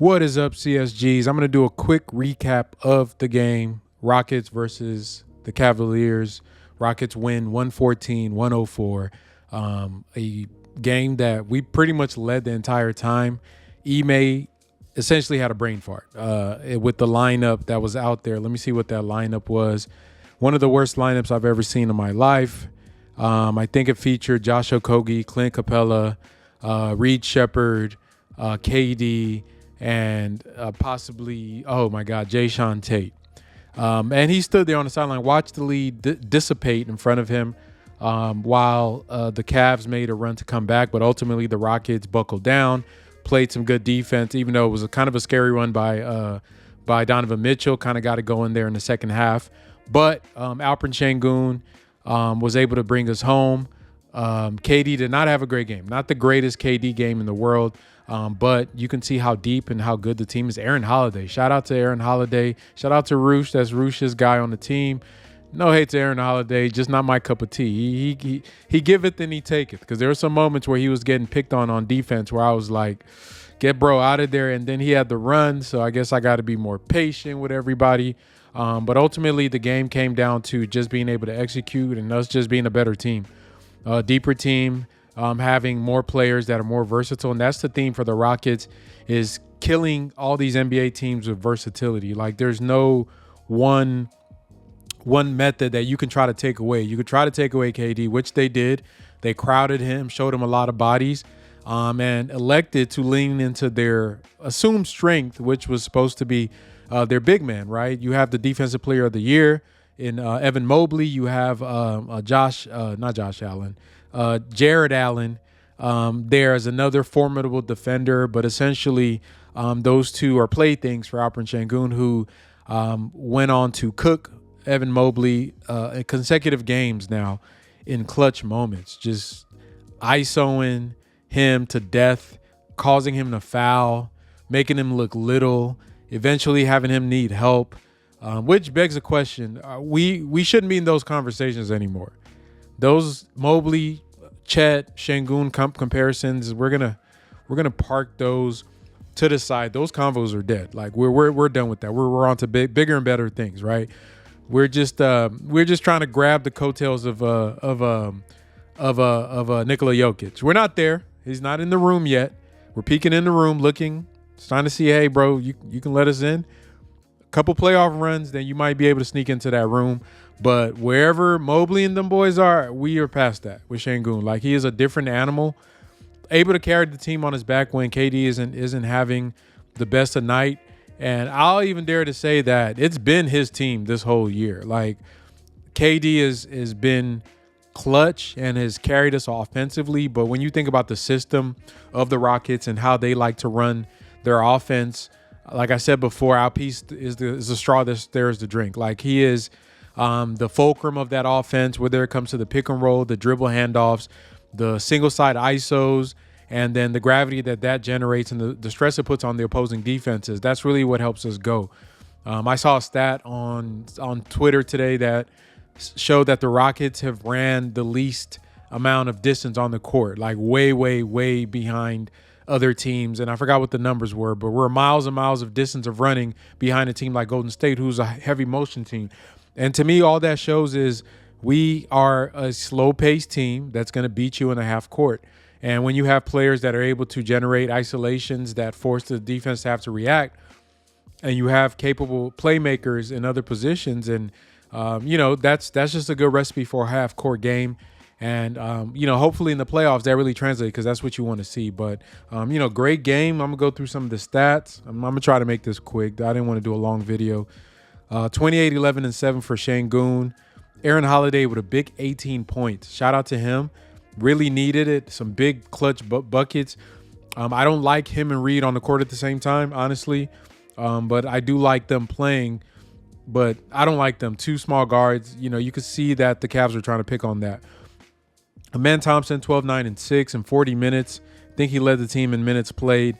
What is up, CSGs? I'm going to do a quick recap of the game. Rockets versus the Cavaliers. Rockets win 114-104. A game that we pretty much led the entire time. Ime essentially had a brain fart with the lineup that was out there. Let me see what that lineup was. One of the worst lineups I've ever seen in my life. I think it featured Josh Okogie, Clint Capella, Reed Shepard, KD, and possibly, oh my God, Jayshawn Tate. And he stood there on the sideline, watched the lead dissipate in front of him while the Cavs made a run to come back. But ultimately, the Rockets buckled down, played some good defense, even though it was a kind of a scary run by Donovan Mitchell, kind of got it going there in the second half. But Alperen Sengun was able to bring us home. KD did not have a great game, not the greatest KD game in the world. But you can see how deep and how good the team is. Aaron Holiday. Shout out to Aaron Holiday. Shout out to Roosh. That's Roosh's guy on the team. No hate to Aaron Holiday. Just not my cup of tea. He giveth and he taketh. Because there were some moments where he was getting picked on defense where I was like, get bro out of there. And then he had the run. So I guess I got to be more patient with everybody. But ultimately, the game came down to just being able to execute and us just being a better team. A deeper team. Having more players that are more versatile. And that's the theme for the Rockets, is killing all these NBA teams with versatility. Like there's no one method that you can try to take away. You could try to take away KD, which they did. They crowded him, showed him a lot of bodies, and elected to lean into their assumed strength, which was supposed to be their big man, right? You have the defensive player of the year in Evan Mobley. You have Jared Allen. There's another formidable defender, but essentially those two are playthings for Alperen Sengun, who went on to cook Evan Mobley in consecutive games now in clutch moments, just ISOing him to death, causing him to foul, making him look little, eventually having him need help, which begs a question. We shouldn't be in those conversations anymore. Those Mobley, Chet, Sengun comparisons, we're gonna park those to the side. Those convos are dead. Like we're done with that. We're on to bigger and better things, right? We're just trying to grab the coattails of Nikola Jokic. We're not there. He's not in the room yet. We're peeking in the room, looking, trying to see, hey, bro, you can let us in. A couple playoff runs, then you might be able to sneak into that room. But wherever Mobley and them boys are, we are past that with Sengun. Like, he is a different animal, able to carry the team on his back when KD isn't having the best of night. And I'll even dare to say that it's been his team this whole year. Like, KD has been clutch and has carried us offensively. But when you think about the system of the Rockets and how they like to run their offense, like I said before, Alpiece is the straw that stirs the drink. Like, he is the fulcrum of that offense, whether it comes to the pick and roll, the dribble handoffs, the single side ISOs, and then the gravity that generates and the stress it puts on the opposing defenses. That's really what helps us go. I saw a stat on Twitter today that showed that the Rockets have ran the least amount of distance on the court, like way, way, way behind other teams. And I forgot what the numbers were, but we're miles and miles of distance of running behind a team like Golden State, who's a heavy motion team. And to me, all that shows is we are a slow-paced team that's going to beat you in the half court. And when you have players that are able to generate isolations that force the defense to have to react, and you have capable playmakers in other positions, and that's just a good recipe for a half-court game. And hopefully in the playoffs that really translates, because that's what you want to see. But great game. I'm gonna go through some of the stats. I'm gonna try to make this quick. I didn't want to do a long video. 28, 11, and 7 for Sengun. Aaron Holiday with a big 18 points. Shout out to him. Really needed it. Some big clutch buckets. I don't like him and Reed on the court at the same time, honestly. But I do like them playing. But I don't like them. Two small guards. You could see that the Cavs are trying to pick on that. Amen Thompson, 12, 9, and 6 in 40 minutes. I think he led the team in minutes played.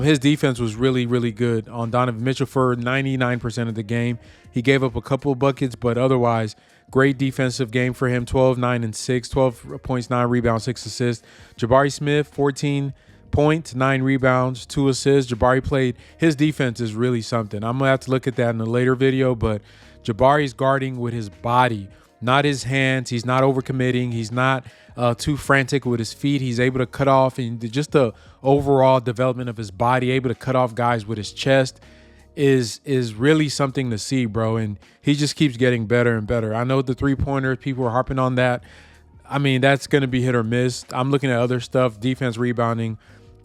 His defense was really, really good on Donovan Mitchell for 99% of the game. He gave up a couple of buckets, but otherwise, great defensive game for him. 12, 9, and 6, 12 points, 9 rebounds, 6 assists. Jabari Smith, 14 points, 9 rebounds, 2 assists. Jabari played. His defense is really something. I'm going to have to look at that in a later video, but Jabari's guarding with his body, not his hands. He's not overcommitting. He's not too frantic with his feet. He's able to cut off, and just the overall development of his body, able to cut off guys with his chest is really something to see, bro. And he just keeps getting better and better. I know the three-pointers, people are harping on that. I mean, that's going to be hit or miss. I'm looking at other stuff, defense, rebounding.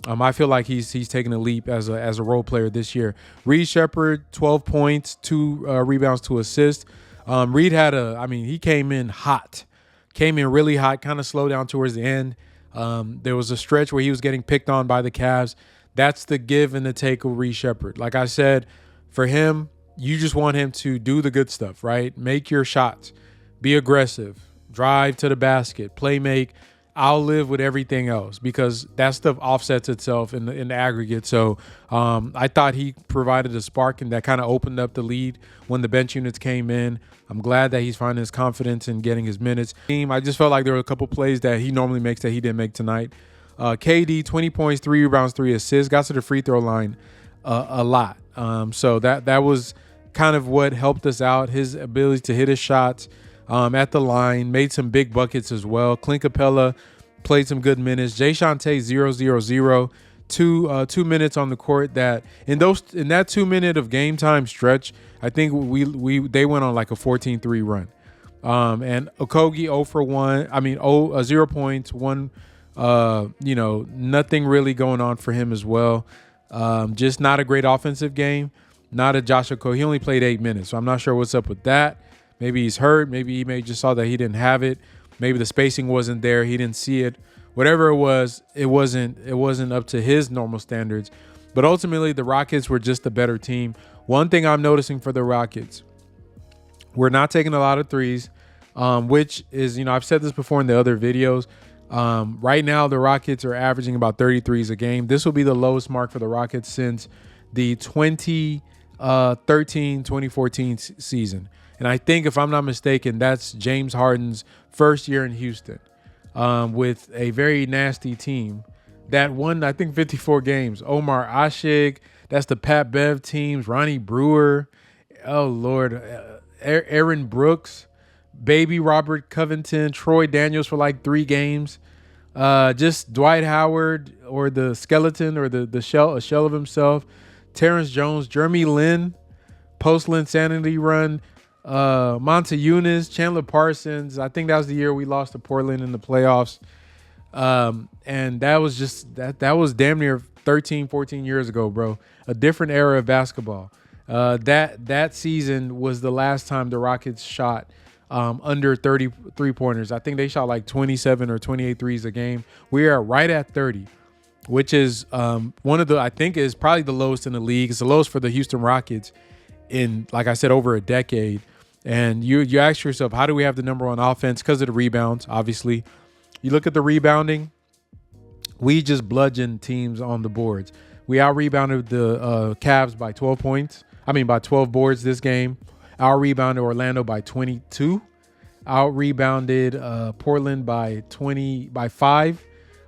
I feel like he's taking a leap as a role player this year. Reed Shepherd, 12 points, 2 rebounds, 2 assists. Reed he came in hot. Came in really hot, kind of slowed down towards the end. There was a stretch where he was getting picked on by the Cavs. That's the give and the take of Reed Shepherd. Like I said, for him, you just want him to do the good stuff, right? Make your shots. Be aggressive. Drive to the basket. Play make. I'll live with everything else, because that stuff offsets itself in the aggregate. So I thought he provided a spark, and that kind of opened up the lead when the bench units came in. I'm glad that he's finding his confidence and getting his minutes. I just felt like there were a couple plays that he normally makes that he didn't make tonight. KD, 20 points, 3 rebounds, 3 assists. Got to the free throw line a lot. So that was kind of what helped us out. His ability to hit his shots at the line, made some big buckets as well. Clint Capella played some good minutes. Jay Shante 0-0-0, 2 minutes on the court. That in that 2 minute of game time stretch, I think they went on like a 14-3 run. And Okogie 0 for 1. 0 points, 1. Nothing really going on for him as well. Just not a great offensive game. Not a Josh Okogie. He only played 8 minutes, so I'm not sure what's up with that. Maybe he's hurt. Maybe he just saw that he didn't have it. Maybe the spacing wasn't there. He didn't see it. Whatever it was, it wasn't up to his normal standards. But ultimately, the Rockets were just a better team. One thing I'm noticing for the Rockets, we're not taking a lot of threes, which is, I've said this before in the other videos. Right now, the Rockets are averaging about 33s a game. This will be the lowest mark for the Rockets since the 2013-2014 season. And I think, if I'm not mistaken, that's James Harden's first year in Houston with a very nasty team that won, I think, 54 games. Omar Ashik, that's the Pat Bev teams, Ronnie Brewer, oh, Lord, Aaron Brooks, baby Robert Covington, Troy Daniels for like 3 games. Just Dwight Howard, or the skeleton, or a shell of himself. Terrence Jones, Jeremy Lin, post-Linsanity run. Monta Eunice, Chandler Parsons. I think that was the year we lost to Portland in the playoffs. And that was just that was damn near 13, 14 years ago, bro. A different era of basketball. That season was the last time the Rockets shot under 30 3-pointers. I think they shot like 27 or 28 threes a game. We are right at 30, which is one of the, I think, is probably the lowest in the league. It's the lowest for the Houston Rockets in, like I said, over a decade. And you ask yourself, how do we have the number 1 offense? Because of the rebounds, obviously. You look at the rebounding, we just bludgeoned teams on the boards. We out-rebounded the Cavs by 12 points. By 12 boards this game. Out-rebounded Orlando by 22. Out-rebounded Portland by 5.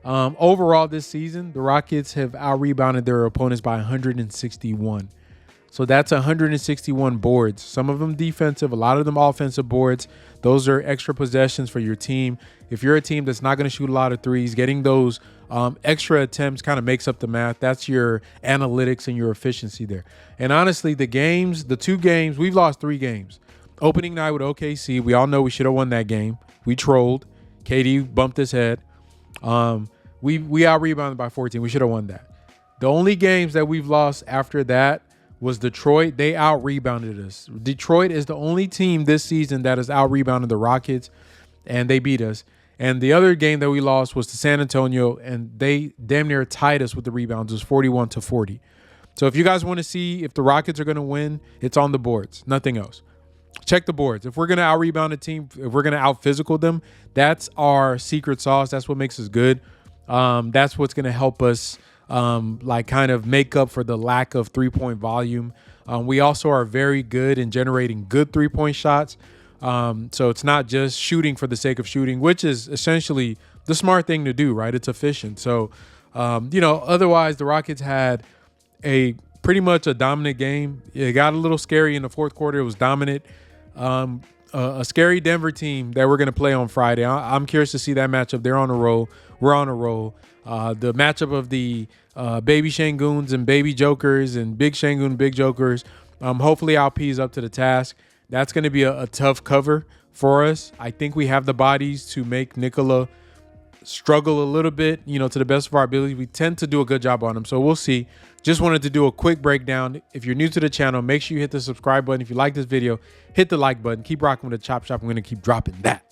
Overall this season, the Rockets have out-rebounded their opponents by 161. So that's 161 boards. Some of them defensive, a lot of them offensive boards. Those are extra possessions for your team. If you're a team that's not going to shoot a lot of threes, getting those extra attempts kind of makes up the math. That's your analytics and your efficiency there. And honestly, the 2 games, we've lost 3 games. Opening night with OKC, we all know we should have won that game. We trolled. KD bumped his head. We out-rebounded by 14. We should have won that. The only games that we've lost after that was Detroit. They out-rebounded us. Detroit is the only team this season that has out-rebounded the Rockets, and they beat us. And the other game that we lost was to San Antonio, and they damn near tied us with the rebounds. It was 41-40. So if you guys want to see if the Rockets are going to win, it's on the boards, nothing else. Check the boards. If we're going to out-rebound a team, if we're going to out-physical them, that's our secret sauce. That's what makes us good. That's what's going to help us kind of make up for the lack of 3-point volume. We also are very good in generating good 3-point shots. So it's not just shooting for the sake of shooting, which is essentially the smart thing to do, right? It's efficient. So Otherwise the Rockets had pretty much a dominant game. It got a little scary in the fourth quarter. It was dominant. A scary Denver team that we're going to play on Friday. I'm curious to see that matchup. They're on a roll. We're on a roll. The matchup of the baby Senguns and baby Jokers and big Sengun, big Jokers. Hopefully LP is up to the task. That's going to be a tough cover for us. I think we have the bodies to make Nikola struggle a little bit, to the best of our ability. We tend to do a good job on him, so we'll see. Just wanted to do a quick breakdown. If you're new to the channel, make sure you hit the subscribe button. If you like this video, hit the like button. Keep rocking with the Chop Shop. I'm going to keep dropping that.